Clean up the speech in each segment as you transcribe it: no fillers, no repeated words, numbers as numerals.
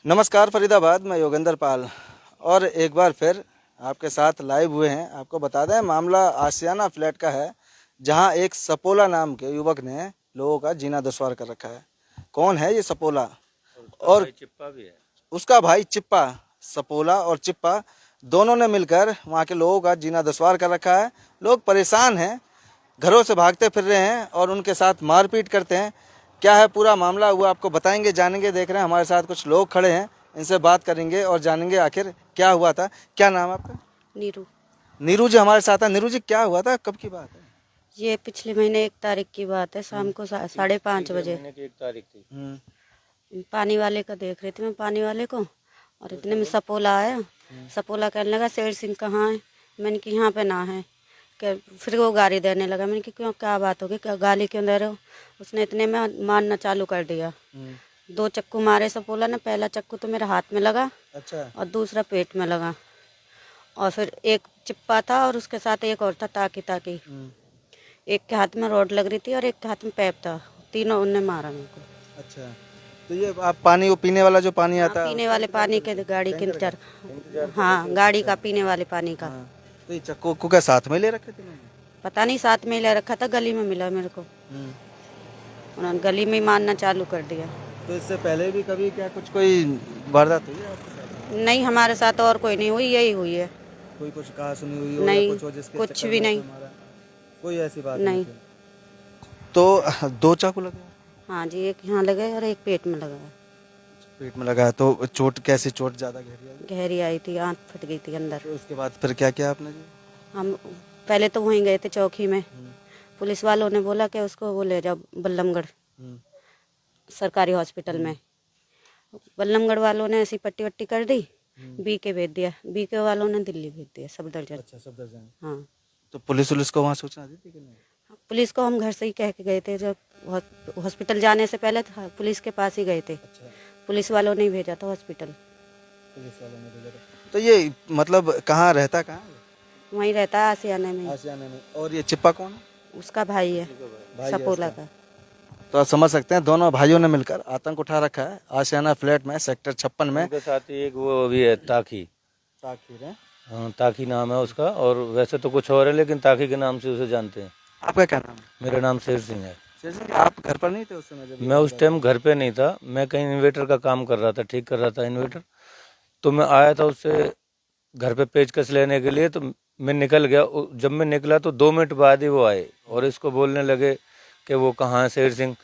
नमस्कार फरीदाबाद, मैं योगेंद्र पाल और एक बार फिर आपके साथ लाइव हुए हैं। आपको बता दें, मामला आशियाना फ्लैट का है, जहां एक सपोला नाम के युवक ने लोगों का जीना दुश्वार कर रखा है। कौन है ये सपोला? और चिप्पा भी है। उसका भाई चिप्पा। सपोला और चिप्पा दोनों ने मिलकर वहाँ के लोगों का जीना दुश्वार कर रखा है। लोग परेशान हैं, घरों से भागते फिर रहे हैं और उनके साथ मारपीट करते हैं। क्या है पूरा मामला, वो आपको बताएंगे, जानेंगे। देख रहे हैं हमारे साथ कुछ लोग खड़े हैं, इनसे बात करेंगे और जानेंगे आखिर क्या हुआ था। क्या नाम है आपका? नीरू। नीरू जी हमारे साथ है। नीरू जी, क्या हुआ था, कब की बात है? ये पिछले महीने 1 तारीख की बात है, शाम को 5:30 बजे। महीने की 1 तारीख थी। पानी वाले का देख रही थी मैं, पानी वाले को, और इतने में सपोला आया। सपोला कहने लगा शेर सिंह कहाँ है। मैंने कि यहाँ पे ना है। फिर वो गाली देने लगा। मैंने कि क्यों, क्या बात होगी, क्या गाली क्यों दे रहे हो। उसने इतने में मारना चालू कर दिया। 2 चक्कू मारे सपोला ने। पहला चक्कू तो मेरे हाथ में लगा अच्छा। और दूसरा पेट में लगा। और फिर एक चिप्पा था और उसके साथ एक और था, ताकी ताकी। एक के हाथ में रॉड लग रही थी और एक के हाथ में पैप था। तीनों उनने मारा मेरे को। अच्छा, तो ये आप पानी, वो पीने वाला जो पानी आता है, पीने वाले पानी के गाड़ी के इंतजार। हाँ, गाड़ी का पीने वाले पानी का। हाँ, तो ये चक्कू उक्कू क्या साथ में ले रखे थे उन्होंने? पता नहीं, साथ में ही ले रखा था, गली में मिला मेरे को। उन्होंने गली में ही मारना चालू कर दिया। तो इससे पहले भी कभी क्या कुछ कोई वारदात हुई है आपके साथ? नहीं, हमारे साथ और कोई नहीं हुई, यही हुई है। कोई कुछ कहा सुनी हुई हो नहीं, या कुछ हो जिसके कुछ चक्कर भी में नहीं। तुम्हारा कोई ऐसी बात नहीं। थी? तो 2 चाकू लगे? हाँ जी, एक यहाँ लगा और एक पेट में लगा। पेट में लगा है। तो चोट कैसी, चोट ज्यादा गहरी आई? गहरी आई थी, आंत फट गई थी अंदर। तो उसके बाद फिर क्या किया आपने जी? हम पहले तो वहीं गए थे चौकी में। पुलिस वालों ने बोला कि उसको वो ले जाओ बल्लमगढ़ सरकारी हॉस्पिटल में। बल्लमगढ़ वालों ने ऐसी पट्टी वट्टी कर दी, बीके भेज दिया। बीके वालों ने दिल्ली भेज दिया, सफदरजंग। अच्छा, सफदरजंग। हाँ, तो पुलिस को वहाँ सूचना दी थी कि नहीं? पुलिस को हम घर से ही कह के गए थे। जब हॉस्पिटल जाने से पहले पुलिस के पास ही गए थे। अच्छा, पुलिस वालों ने ही भेजा था हॉस्पिटल। पुलिस वालों ने भेजा था। तो ये मतलब कहाँ रहता, कहाँ है? वहीं रहता है, आसियाने में। आशियाने में। और ये चिप्पा कौन है? उसका भाई है, भाई है सपोला उसका। का। तो आप समझ सकते हैं, दोनों भाइयों ने मिलकर आतंक उठा रखा है आशियाना फ्लैट में, सेक्टर 56 में। उनके साथ ही एक वो भी है, ताकी। ताकिर है। हाँ, ताकी नाम है उसका। और वैसे तो कुछ और है, लेकिन ताकी के नाम से उसे जानते हैं। आपका क्या नाम है? मेरा नाम शेर सिंह है। शेर सिंह, आप घर पर नहीं थे उस समय जब मैं उस टाइम घर पे नहीं था। मैं कहीं इन्वेटर का काम कर रहा था, ठीक कर रहा था इन्वेटर। तो मैं आया था उससे घर पे पेचकस लेने के लिए। तो मैं निकल गया। जब मैं निकला तो 2 मिनट बाद ही वो आए और इसको बोलने लगे कि वो कहाँ है शेर सिंह।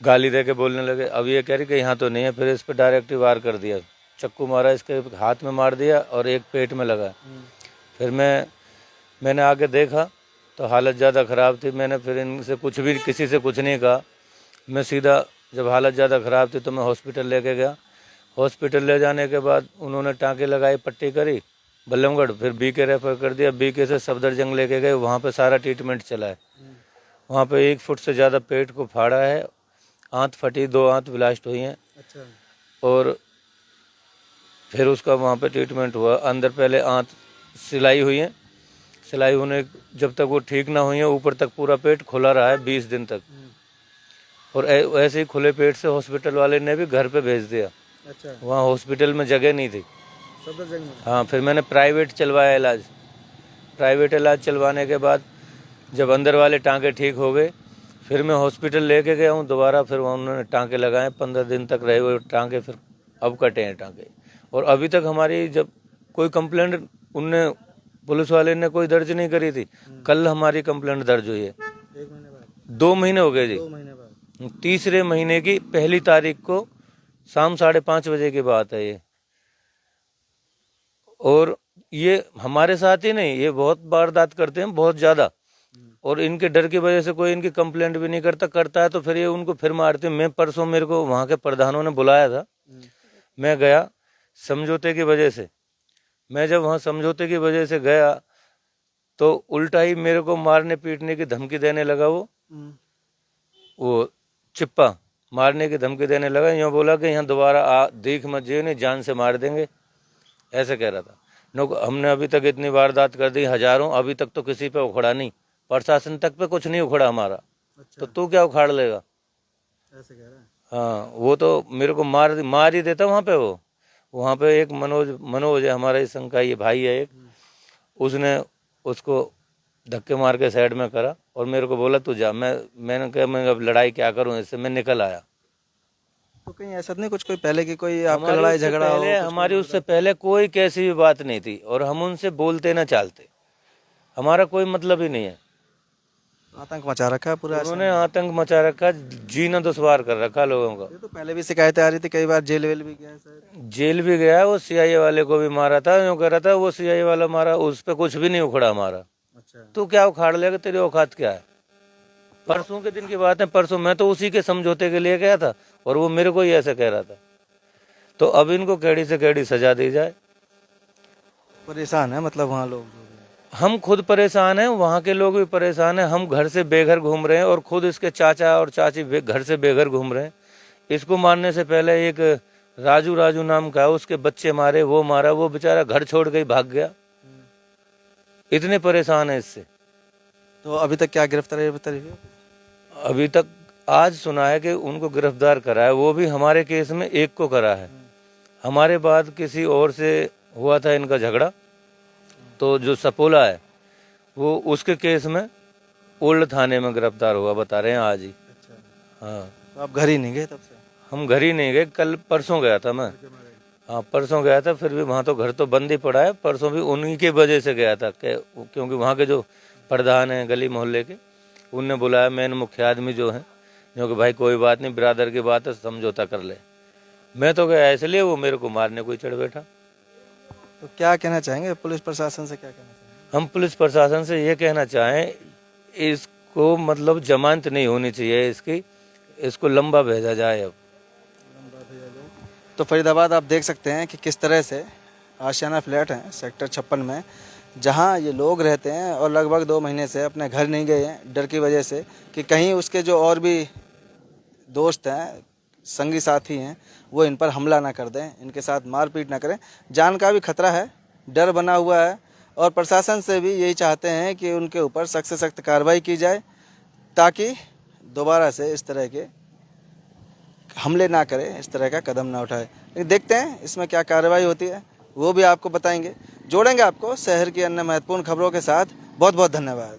गाली दे के बोलने लगे। अब ये कह रही कि यहाँ तो नहीं है। फिर इस पर डायरेक्ट ही वार कर दिया, चक्कू मारा, इसके हाथ में मार दिया और एक पेट में लगा। फिर मैंने आके देखा तो हालत ज़्यादा ख़राब थी। मैंने फिर इनसे कुछ भी, किसी से कुछ नहीं कहा। मैं सीधा, जब हालत ज़्यादा ख़राब थी तो मैं हॉस्पिटल लेके गया। हॉस्पिटल ले जाने के बाद उन्होंने टाँके लगाए, पट्टी करी बल्लमगढ़। फिर बीके रेफर कर दिया। बीके से सफदरजंग लेके गए, वहाँ पे सारा ट्रीटमेंट चला है। वहाँ पे 1 फुट से ज़्यादा पेट को फाड़ा है, आंत फटी, 2 आंत ब्लास्ट हुई हैं। अच्छा। और फिर उसका वहाँ पे ट्रीटमेंट हुआ। अंदर पहले आंत सिलाई हुई है। सिलाई होने, जब तक वो ठीक ना हुई है, ऊपर तक पूरा पेट खुला रहा है 20 दिन तक। और ऐसे ही खुले पेट से हॉस्पिटल वाले ने भी घर पे भेज दिया। अच्छा, वहाँ हॉस्पिटल में जगह नहीं थी। सफदरजंग में। हाँ, फिर मैंने प्राइवेट चलवाया इलाज। प्राइवेट इलाज चलवाने के बाद जब अंदर वाले टाँके ठीक हो गए, फिर मैं हॉस्पिटल लेके गया हूँ दोबारा। फिर वहाँ उन्होंने टाँके लगाए, 15 दिन तक रहे हुए टाँके। फिर अब कटे हैं टाँके। और अभी तक हमारी जब कोई कंप्लेंट उनने, पुलिस वाले ने कोई दर्ज नहीं करी थी। कल हमारी कंप्लेंट दर्ज हुई है। 1 महीने बाद? 2 महीने हो गए जी। 2 महीने बाद? तीसरे महीने की 1 तारीख को शाम 5:30 बजे की बात है ये। और ये हमारे साथ ही नहीं, ये बहुत वारदात करते हैं, बहुत ज़्यादा। और इनके डर की वजह से कोई इनकी कंप्लेंट भी नहीं करता है तो फिर ये उनको फिर मारते हैं। मैं परसों, मेरे को वहाँ के प्रधानों ने बुलाया था, मैं गया समझौते की वजह से। मैं जब वहाँ समझौते की वजह से गया तो उल्टा ही मेरे को मारने पीटने की धमकी देने लगा। वो चिप्पा मारने की धमकी देने लगा। यूँ बोला कि यहाँ दोबारा देख मत जियो, नहीं जान से मार देंगे, ऐसे कह रहा था। हमने अभी तक इतनी वारदात कर दी, हजारों, अभी तक तो किसी पे उखड़ा नहीं। प्रशासन तक पे कुछ नहीं उखड़ा हमारा। अच्छा, तो तू क्या उखाड़ लेगा? ऐसे कह रहा है। हाँ, वो तो मेरे को मार ही देता वहाँ पे वो। वहाँ पे एक मनोज है हमारे संघ का, ये भाई है एक, उसने उसको धक्के मार के साइड में करा और मेरे को बोला तू जा। मैंने कहा मैं अब लड़ाई क्या करूं इससे, मैं निकल आया। तो कहीं ऐसा नहीं कुछ कोई पहले की कोई आपका हमारी लड़ाई उससे झगड़ा हो? पहले हमारी उससे पहले कोई कैसी भी बात नहीं थी और हम उनसे बोलते ना चालते, हमारा कोई मतलब ही नहीं है। आतंक मचा रखा है पूरा ऐसा? उन्होंने आतंक मचा रखा, जीना दुश्वार कर रखा लोगों का। ये तो पहले भी शिकायतें आ रही थी, कई बार जेल वेल भी गया है शायद। जेल भी गया, वो सीआईए वाले को भी मारा था, जो कह रहा था वो सीआईए वाला मारा, उस पर कुछ भी नहीं उखड़ा हमारा। अच्छा। तू क्या उखाड़ लेगा, तेरी औकात क्या है? परसों के दिन की बात है, परसों मैं तो उसी के समझौते के लिए गया था और वो मेरे को ही ऐसा कह रहा था। तो अब इनको कैडी से कैडी सजा दी जाए। परेशान है मतलब वहाँ लोग? हम खुद परेशान हैं, वहाँ के लोग भी परेशान हैं। हम घर से बेघर घूम रहे हैं और खुद इसके चाचा और चाची घर से बेघर घूम रहे हैं। इसको मारने से पहले एक राजू नाम का है, उसके बच्चे मारे, वो मारा, वो बेचारा घर छोड़ के ही भाग गया। इतने परेशान है इससे। तो अभी तक क्या गिरफ्तारी हुई? अभी तक आज सुना है कि उनको गिरफ्तार करा है, वो भी हमारे केस में एक को करा है। हमारे बाद किसी और से हुआ था इनका झगड़ा, तो जो सपोला है वो उसके केस में ओल्ड थाने में गिरफ्तार हुआ, बता रहे हैं आज ही। अच्छा। हाँ, तो आप घर ही नहीं गए तब से? हम घर ही नहीं गए, कल परसों गया था मैं। हाँ परसों गया था, फिर भी वहाँ तो घर तो बंद ही पड़ा है। परसों भी उन्हीं के वजह से गया था क्योंकि वहाँ के जो प्रधान हैं गली मोहल्ले के, उनने बुलाया, मेन मुख्य आदमी जो है, जो कि भाई कोई बात नहीं, बिरादर की बात है, समझौता कर ले। मैं तो गया इसलिए, वो मेरे को मारने को ही चढ़ बैठा। तो क्या कहना चाहेंगे पुलिस प्रशासन से, क्या कहना चाहेंगे? हम पुलिस प्रशासन से ये कहना चाहें, इसको मतलब जमानत नहीं होनी चाहिए इसकी, इसको लंबा भेजा जाए अब। तो फरीदाबाद आप देख सकते हैं कि किस तरह से आशियाना फ्लैट है सेक्टर 56 में, जहां ये लोग रहते हैं और लगभग 2 महीने से अपने घर नहीं गए हैं, डर की वजह से कि कहीं उसके जो और भी दोस्त हैं, संगी साथी हैं, वो इन पर हमला ना कर दें, इनके साथ मारपीट ना करें। जान का भी खतरा है, डर बना हुआ है और प्रशासन से भी यही चाहते हैं कि उनके ऊपर सख्त से सख्त कार्रवाई की जाए ताकि दोबारा से इस तरह के हमले ना करें, इस तरह का कदम ना उठाए। लेकिन देखते हैं इसमें क्या कार्रवाई होती है, वो भी आपको बताएंगे। जोड़ेंगे आपको शहर की अन्य महत्वपूर्ण खबरों के साथ। बहुत बहुत धन्यवाद।